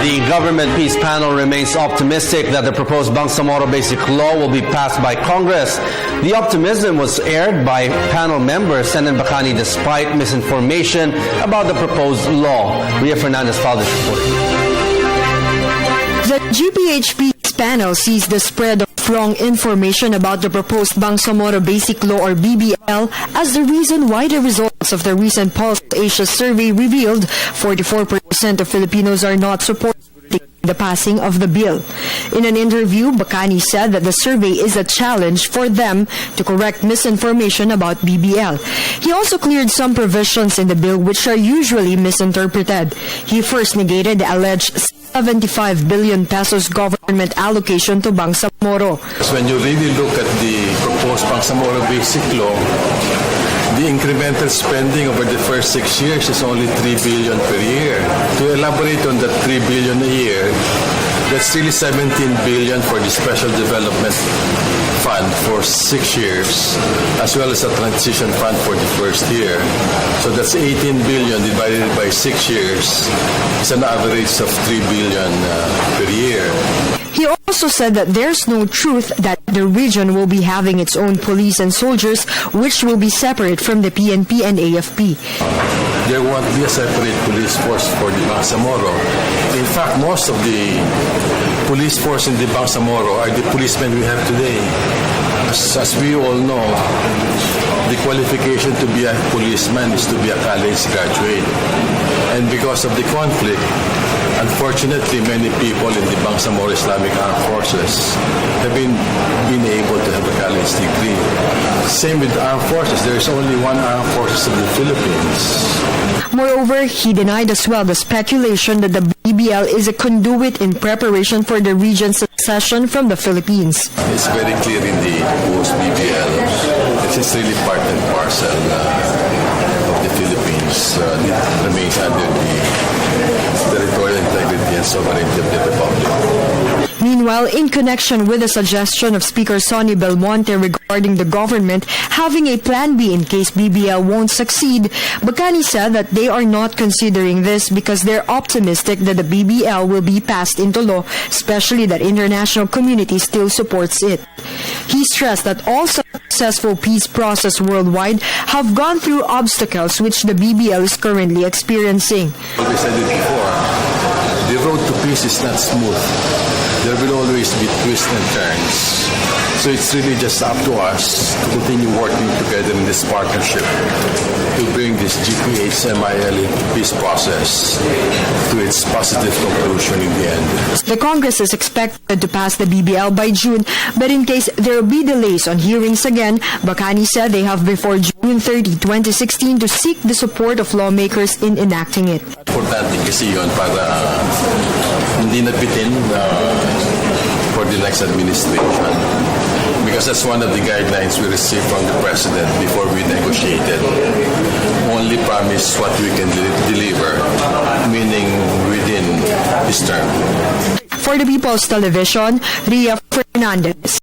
The government peace panel remains optimistic that the proposed Bangsamoro Basic Law will be passed by Congress. The optimism was aired by panel member Senator Bacani despite misinformation about the proposed law. Fernandez filed this report. The GPHP's panel sees the spread of wrong information about the proposed Bangsamoro Basic Law or BBL as the reason why the results of the recent Pulse Asia survey revealed 44% of Filipinos are not supporting the passing of the bill. In an interview, Bacani said that the survey is a challenge for them to correct misinformation about BBL. He also cleared some provisions in the bill which are usually misinterpreted. He first negated the alleged 75 billion pesos government allocation to Bangsamoro. When you really look at the proposed Bangsamoro Basic Law, the incremental spending over the first 6 years is only 3 billion per year. To elaborate on that 3 billion a year, that's really 17 billion for the Special Development Fund for 6 years, as well as a transition fund for the first year. So that's 18 billion divided by 6 years. It's an average of 3 billion per year. He also said that there's no truth that the region will be having its own police and soldiers, which will be separate from the PNP and AFP. There won't be a separate police force for the Bangsamoro. In fact, most of the police force in the Bangsamoro are the policemen we have today. As we all know, the qualification to be a policeman is to be a college graduate. And because of the conflict, unfortunately, many people in the Bangsamoro Islamic Armed Forces have been able to have a college degree. Same with armed forces. There is only one armed forces in the Philippines. Moreover, he denied as well the speculation that the BBL is a conduit in preparation for the region's secession from the Philippines. It's very clear in the proposed BBL. This is really part and parcel of the Philippines. It remains under the territorial integrity and sovereignty of the Republic. Meanwhile, in connection with the suggestion of Speaker Sonny Belmonte regarding the government having a plan B in case BBL won't succeed, Bacani said that they are not considering this because they're optimistic that the BBL will be passed into law, especially that international community still supports it. He stressed that all successful peace process worldwide have gone through obstacles which the BBL is currently experiencing. We said it before, the road to peace is not smooth. There will always be twists and turns. So it's really just up to us to continue working together in this partnership to bring this GPH-MIL peace process to its positive conclusion in the end. The Congress is expected to pass the BBL by June, but in case there will be delays on hearings again, Bacani said they have before June 30, 2016 to seek the support of lawmakers in enacting it. Importante kasi yun para hindi nabitin for the next administration. Because that's one of the guidelines we received from the President before we negotiated. Only promise what we can deliver, meaning within his term. For the People's Television, Fernandez.